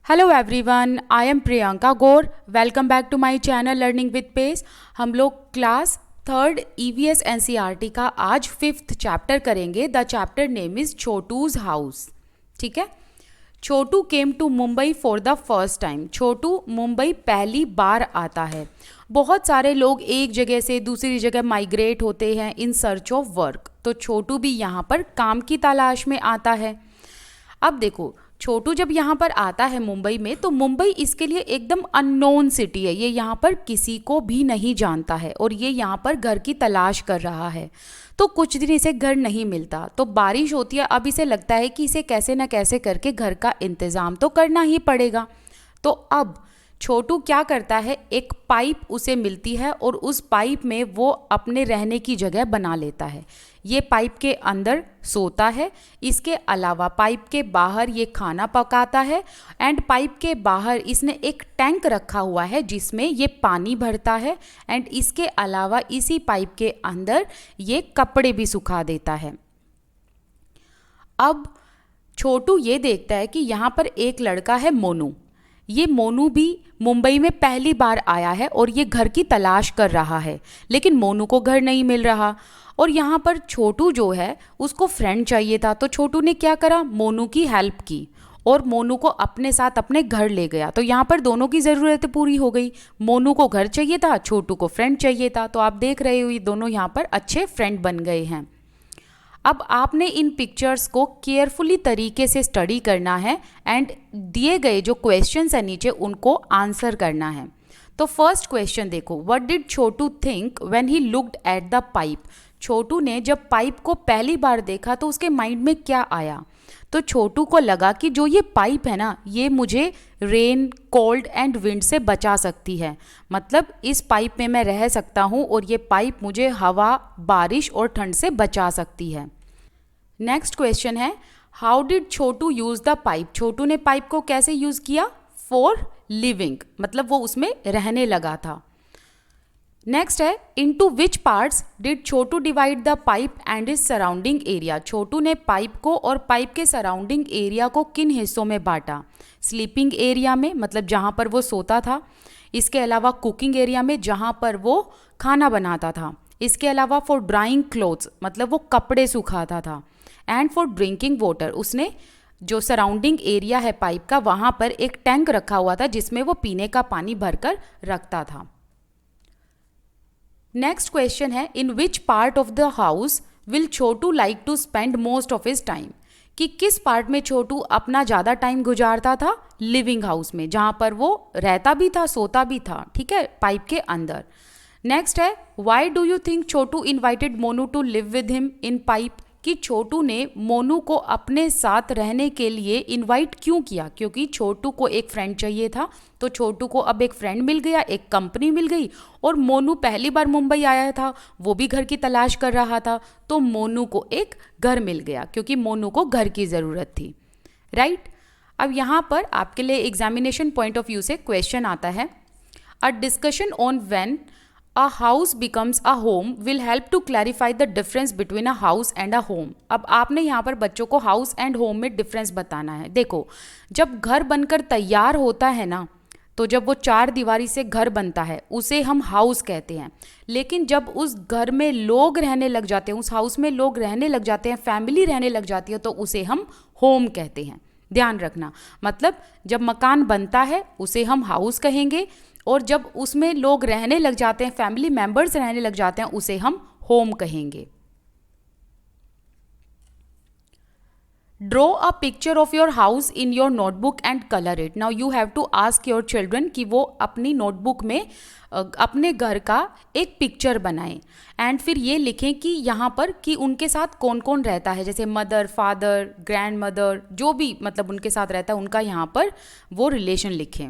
Hello everyone, I am Priyanka Gaur. Welcome back to my channel learning with pace. हम लोग class third EVS NCERT का आज 5th chapter करेंगे। The chapter name is Chhotu's house. ठीक है। Chhotu came to Mumbai for the first time. Chhotu Mumbai पहली बार आता है। बहुत सारे लोग एक जगह से दूसरी जगह माइग्रेट होते हैं इन सर्च ऑफ वर्क, तो छोटू भी यहाँ पर काम की तलाश में आता है। अब देखो, छोटू जब यहाँ पर आता है मुंबई में, तो मुंबई इसके लिए एकदम अननोन सिटी है। ये यहाँ पर किसी को भी नहीं जानता है और ये यहाँ पर घर की तलाश कर रहा है। तो कुछ दिन इसे घर नहीं मिलता, तो बारिश होती है। अब इसे लगता है कि इसे कैसे न कैसे करके घर का इंतज़ाम तो करना ही पड़ेगा। तो अब छोटू क्या करता है, एक पाइप उसे मिलती है और उस पाइप में वो अपने रहने की जगह बना लेता है। ये पाइप के अंदर सोता है। इसके अलावा पाइप के बाहर ये खाना पकाता है एंड पाइप के बाहर इसने एक टैंक रखा हुआ है जिसमें ये पानी भरता है एंड इसके अलावा इसी पाइप के अंदर ये कपड़े भी सुखा देता है। अब छोटू ये देखता है कि यहाँ पर एक लड़का है मोनू। ये मोनू भी मुंबई में पहली बार आया है और ये घर की तलाश कर रहा है, लेकिन मोनू को घर नहीं मिल रहा। और यहाँ पर छोटू जो है उसको फ्रेंड चाहिए था, तो छोटू ने क्या करा, मोनू की हेल्प की और मोनू को अपने साथ अपने घर ले गया। तो यहाँ पर दोनों की ज़रूरतें पूरी हो गई। मोनू को घर चाहिए था, छोटू को फ्रेंड चाहिए था। तो आप देख रहे हो ये दोनों यहाँ पर अच्छे फ्रेंड बन गए हैं। अब आपने इन पिक्चर्स को केयरफुली तरीके से स्टडी करना है एंड दिए गए जो क्वेश्चंस हैं नीचे उनको आंसर करना है। तो फर्स्ट क्वेश्चन देखो, what did Chhotu think when he looked at the pipe. Chhotu ने जब पाइप को पहली बार देखा तो उसके माइंड में क्या आया। तो छोटू को लगा कि जो ये पाइप है ना, ये मुझे रेन, कोल्ड एंड विंड से बचा सकती है। मतलब इस पाइप में मैं रह सकता हूँ और ये पाइप मुझे हवा, बारिश और ठंड से बचा सकती है। नेक्स्ट क्वेश्चन है, how did Chhotu use the pipe. Chhotu ने पाइप को कैसे यूज़ किया, फॉर लिविंग, मतलब वो उसमें रहने लगा था। नेक्स्ट है, into which parts did Chhotu divide the pipe and is surrounding area. Chhotu ने पाइप को और पाइप के सराउंडिंग एरिया को किन हिस्सों में बांटा। स्लीपिंग एरिया में, मतलब जहाँ पर वो सोता था। इसके अलावा कुकिंग एरिया में, जहाँ पर वो खाना बनाता था। इसके अलावा फॉर ड्राइंग क्लोथ्स, मतलब वो कपड़े सुखाता था। एंड फॉर ड्रिंकिंग वाटर, उसने जो सराउंडिंग एरिया है पाइप का, वहाँ पर एक टैंक रखा हुआ था जिसमें वो पीने का पानी भरकर रखता था। नेक्स्ट क्वेश्चन है, in which part of the house will Chhotu like to spend most of his time. कि किस पार्ट में छोटू अपना ज़्यादा टाइम गुजारता था, लिविंग हाउस में, जहाँ पर वो रहता भी था, सोता भी था। ठीक है, पाइप के अंदर। नेक्स्ट है, why do you think Chhotu invited Monu to live with him in pipe. कि छोटू ने मोनू को अपने साथ रहने के लिए इनवाइट क्यों किया। क्योंकि छोटू को एक फ्रेंड चाहिए था, तो छोटू को अब एक फ्रेंड मिल गया, एक कंपनी मिल गई। और मोनू पहली बार मुंबई आया था, वो भी घर की तलाश कर रहा था, तो मोनू को एक घर मिल गया क्योंकि मोनू को घर की ज़रूरत थी। राइट। अब यहाँ पर आपके लिए एग्जामिनेशन पॉइंट ऑफ व्यू से क्वेश्चन आता है, a discussion on when A house becomes a home will help to clarify the difference between a house and a home। अब आपने यहाँ पर बच्चों को हाउस एंड होम में डिफरेंस बताना है। देखो, जब घर बनकर तैयार होता है ना, तो जब वो 4 दीवारी से घर बनता है उसे हम हाउस कहते हैं। लेकिन जब उस घर में लोग रहने लग जाते हैं, उस हाउस में लोग रहने लग जाते हैं, फैमिली रहने लग जाती है, तो उसे हम होम कहते हैं। ध्यान रखना, मतलब जब मकान बनता है उसे हम हाउस कहेंगे और जब उसमें लोग रहने लग जाते हैं, फैमिली मेंबर्स रहने लग जाते हैं, उसे हम होम कहेंगे। Draw a picture of your house in your notebook and colour it. Now you have to ask your children कि वो अपनी नोटबुक में अपने घर का एक पिक्चर बनाएं एंड फिर ये लिखें कि यहाँ पर कि उनके साथ कौन कौन रहता है, जैसे मदर, फादर, ग्रैंड मदर, जो भी मतलब उनके साथ रहता है उनका यहाँ पर वो रिलेशन लिखें।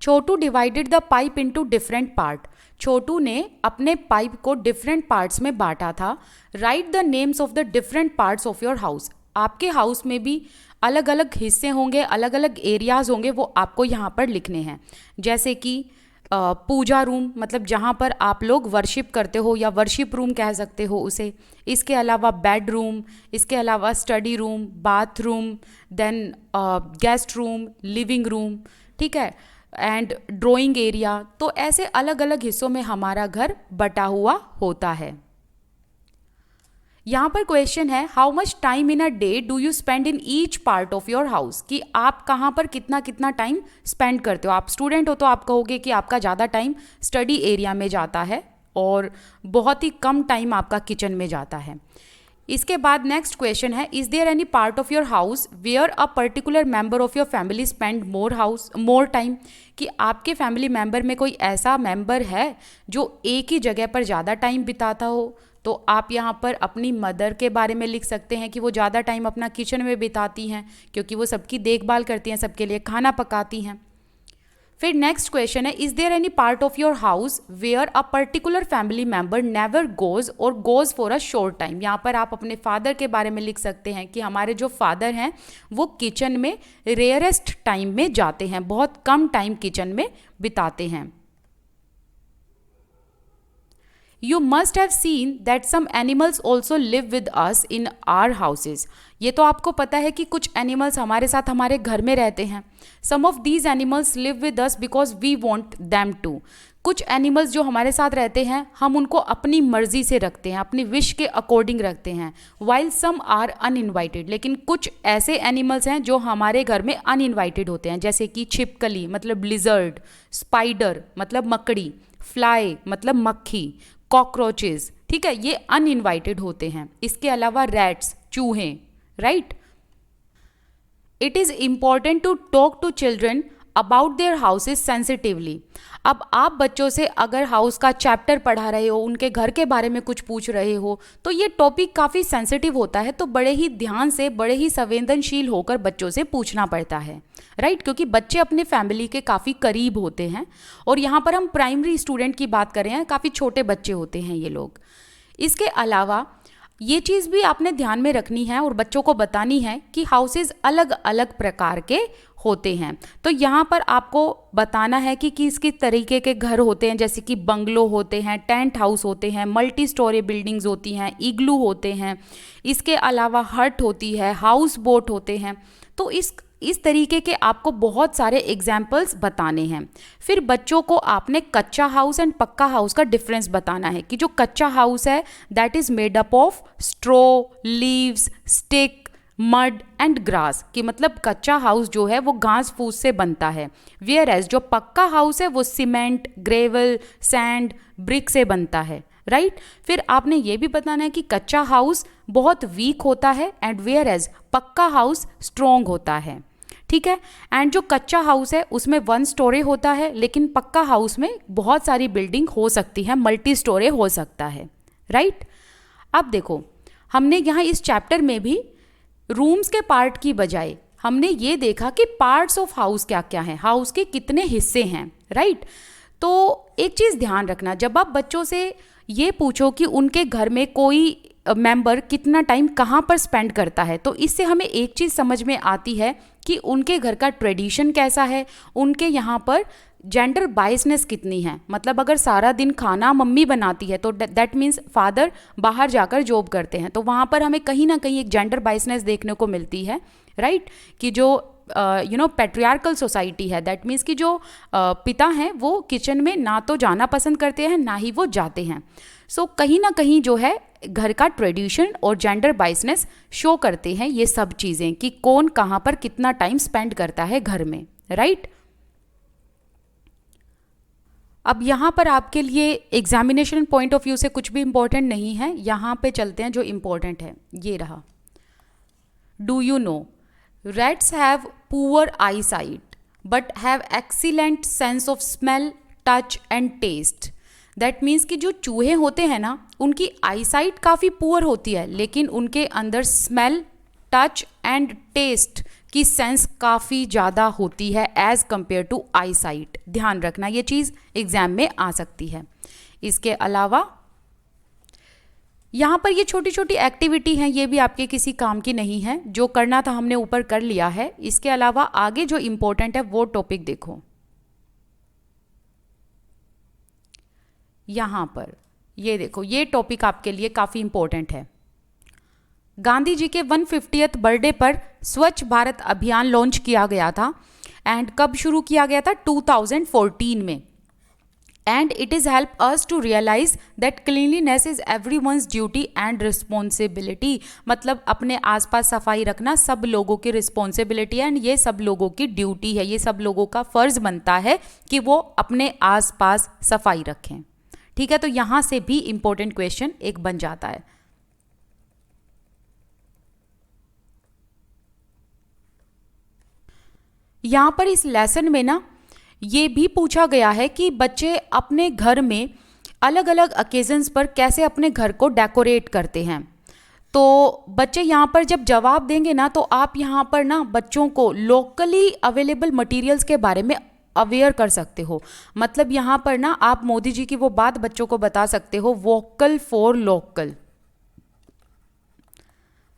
Chhotu divided the pipe into different part. Chhotu ने अपने पाइप को डिफरेंट पार्ट्स में बांटा था। Write the names of the different parts of your house. आपके हाउस में भी अलग अलग हिस्से होंगे, अलग अलग एरियाज होंगे, वो आपको यहाँ पर लिखने हैं। जैसे कि पूजा रूम, मतलब जहाँ पर आप लोग वर्शिप करते हो, या वर्शिप रूम कह सकते हो उसे। इसके अलावा बेडरूम, इसके अलावा study room, bathroom, then guest room, living room, ठीक है, एंड ड्राइंग एरिया। तो ऐसे अलग अलग हिस्सों में हमारा घर बटा हुआ होता है। यहाँ पर क्वेश्चन है, how much time in a day do you spend in each part of your house, कि आप कहाँ पर कितना कितना टाइम स्पेंड करते हो। आप स्टूडेंट हो तो आप कहोगे कि आपका ज़्यादा टाइम स्टडी एरिया में जाता है और बहुत ही कम टाइम आपका किचन में जाता है। इसके बाद नेक्स्ट क्वेश्चन है, is there any part of your house where a particular member of your family spend more time, कि आपके फैमिली मेंबर में कोई ऐसा मेंबर है जो एक ही जगह पर ज़्यादा टाइम बिताता हो। तो आप यहाँ पर अपनी मदर के बारे में लिख सकते हैं कि वो ज़्यादा टाइम अपना किचन में बिताती हैं, क्योंकि वो सबकी देखभाल करती हैं, सबके लिए खाना पकाती हैं। फिर नेक्स्ट क्वेश्चन है, is there any part of your house where a particular family member never goes or goes for a short time. यहाँ पर आप अपने फादर के बारे में लिख सकते हैं कि हमारे जो फादर हैं वो किचन में रेयरेस्ट टाइम में जाते हैं, बहुत कम टाइम किचन में बिताते हैं। You must have seen that some animals also live with us in our houses. ये तो आपको पता है कि कुछ एनिमल्स हमारे साथ हमारे घर में रहते हैं। Some of these animals live with us because we want them to. कुछ एनिमल्स जो हमारे साथ रहते हैं हम उनको अपनी मर्जी से रखते हैं, अपनी विश के अकॉर्डिंग रखते हैं। While some are uninvited, लेकिन कुछ ऐसे एनिमल्स हैं जो हमारे घर में अनइनवाइटेड होते हैं, जैसे कि छिपकली मतलब लिजर्ड, स्पाइडर मतलब मकड़ी, फ्लाई मतलब मक्खी, कॉकरोचेस, ठीक है, ये अनइनवाइटेड होते हैं। इसके अलावा रैट्स, चूहे, right. It is important to talk to children about their houses sensitively. अब आप बच्चों से अगर हाउस का चैप्टर पढ़ा रहे हो, उनके घर के बारे में कुछ पूछ रहे हो, तो ये टॉपिक काफ़ी सेंसिटिव होता है, तो बड़े ही ध्यान से, बड़े ही संवेदनशील होकर बच्चों से पूछना पड़ता है, राइट, क्योंकि बच्चे अपने फैमिली के काफ़ी करीब होते हैं। और यहाँ पर हम प्राइमरी स्टूडेंट की बात कर रहे हैं, काफ़ी छोटे बच्चे होते हैं ये लोग। इसके अलावा ये चीज़ भी आपने ध्यान में रखनी है और बच्चों को बतानी है कि हाउसेज अलग अलग प्रकार के होते हैं। तो यहाँ पर आपको बताना है कि किस किस तरीके के घर होते हैं, जैसे कि बंगलो होते हैं, टेंट हाउस होते हैं, मल्टी स्टोरी बिल्डिंग्स होती हैं, इग्लू होते हैं, इसके अलावा हट होती है, हाउस बोट होते हैं। तो इस तरीके के आपको बहुत सारे एग्जाम्पल्स बताने हैं। फिर बच्चों को आपने कच्चा हाउस एंड पक्का हाउस का डिफरेंस बताना है कि जो कच्चा हाउस है that is made up of straw, leaves, stick, mud and grass, कि मतलब कच्चा हाउस जो है वो घास फूस से बनता है। वेयर एज जो पक्का हाउस है वो सीमेंट, ग्रेवल, सैंड, ब्रिक से बनता है, राइट। फिर आपने ये भी बताना है कि कच्चा हाउस बहुत वीक होता है एंड वेयर एज पक्का हाउस स्ट्रॉन्ग होता है, ठीक है। एंड जो कच्चा हाउस है उसमें 1 स्टोरी होता है, लेकिन पक्का हाउस में बहुत सारी बिल्डिंग हो सकती है, मल्टी स्टोरी हो सकता है, राइट। अब देखो, हमने यहाँ इस चैप्टर में भी रूम्स के पार्ट की बजाय हमने ये देखा कि पार्ट्स ऑफ हाउस क्या क्या हैं, हाउस के कितने हिस्से हैं, राइट। तो एक चीज़ ध्यान रखना, जब आप बच्चों से ये पूछो कि उनके घर में कोई मेंबर कितना टाइम कहाँ पर स्पेंड करता है, तो इससे हमें एक चीज़ समझ में आती है कि उनके घर का ट्रेडिशन कैसा है, उनके यहाँ पर जेंडर बायसनेस कितनी है। मतलब अगर सारा दिन खाना मम्मी बनाती है तो दैट मीन्स फादर बाहर जाकर जॉब करते हैं, तो वहाँ पर हमें कहीं ना कहीं एक जेंडर बायसनेस देखने को मिलती है, राइट। कि जो पैट्रियार्कल सोसाइटी है, दैट मीन्स कि जो पिता हैं वो किचन में ना तो जाना पसंद करते हैं ना ही वो जाते हैं। सो कहीं ना कहीं जो है घर का ट्रेडिशन और जेंडर बायसनेस शो करते हैं ये सब चीज़ें, कि कौन कहाँ पर कितना टाइम स्पेंड करता है घर में, राइट। अब यहाँ पर आपके लिए एग्जामिनेशन पॉइंट ऑफ व्यू से कुछ भी इम्पोर्टेंट नहीं है, यहाँ पे चलते हैं जो इम्पोर्टेंट है, ये रहा। Do you know rats have poor eyesight but have excellent sense of smell, touch and taste. That means कि जो चूहे होते हैं ना उनकी आईसाइट काफ़ी पुअर होती है, लेकिन उनके अंदर स्मेल, टच एंड टेस्ट की सेंस काफ़ी ज़्यादा होती है एज़ कम्पेयर टू आईसाइट। ध्यान रखना, ये चीज़ एग्ज़ाम में आ सकती है। इसके अलावा यहाँ पर ये छोटी छोटी एक्टिविटी हैं, ये भी आपके किसी काम की नहीं है, जो करना था हमने ऊपर कर लिया है। इसके अलावा आगे जो इम्पोर्टेंट है वो टॉपिक देखो। यहाँ पर ये देखो, ये टॉपिक आपके लिए काफ़ी इम्पोर्टेंट है। गांधी जी के 150th बर्थडे पर स्वच्छ भारत अभियान लॉन्च किया गया था। एंड कब शुरू किया गया था? 2014 में। And it is help us to realise that cleanliness is everyone's duty and responsibility. मतलब अपने आसपास सफाई रखना सब लोगों की रिस्पॉन्सिबिलिटी है एंड ये सब लोगों की ड्यूटी है, ये सब लोगों का फ़र्ज़ बनता है कि वो अपने आसपास सफाई रखें। ठीक है, तो यहाँ से भी इम्पोर्टेंट क्वेश्चन एक बन जाता है। यहाँ पर इस लेसन में ना ये भी पूछा गया है कि बच्चे अपने घर में अलग अलग ओकेजन्स पर कैसे अपने घर को डेकोरेट करते हैं। तो बच्चे यहाँ पर जब जवाब देंगे ना, तो आप यहाँ पर ना बच्चों को लोकली अवेलेबल मटेरियल्स के बारे में अवेयर कर सकते हो। मतलब यहाँ पर ना आप मोदी जी की वो बात बच्चों को बता सकते हो, वोकल फॉर लोकल।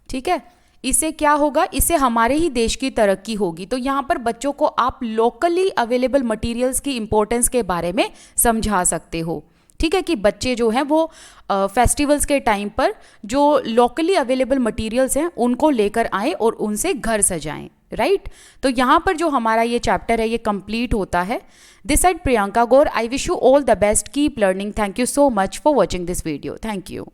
ठीक है, इससे क्या होगा? इससे हमारे ही देश की तरक्की होगी। तो यहाँ पर बच्चों को आप लोकली अवेलेबल मटेरियल्स की इंपॉर्टेंस के बारे में समझा सकते हो। ठीक है, कि बच्चे जो हैं वो फेस्टिवल्स के टाइम पर जो लोकली अवेलेबल मटेरियल्स हैं उनको लेकर आएँ और उनसे घर सजाएं। राइट, तो यहाँ पर जो हमारा ये चैप्टर है ये कंप्लीट होता है। This side Priyanka Gaur, I wish you all the best, keep learning. Thank you so much for watching this video. Thank you.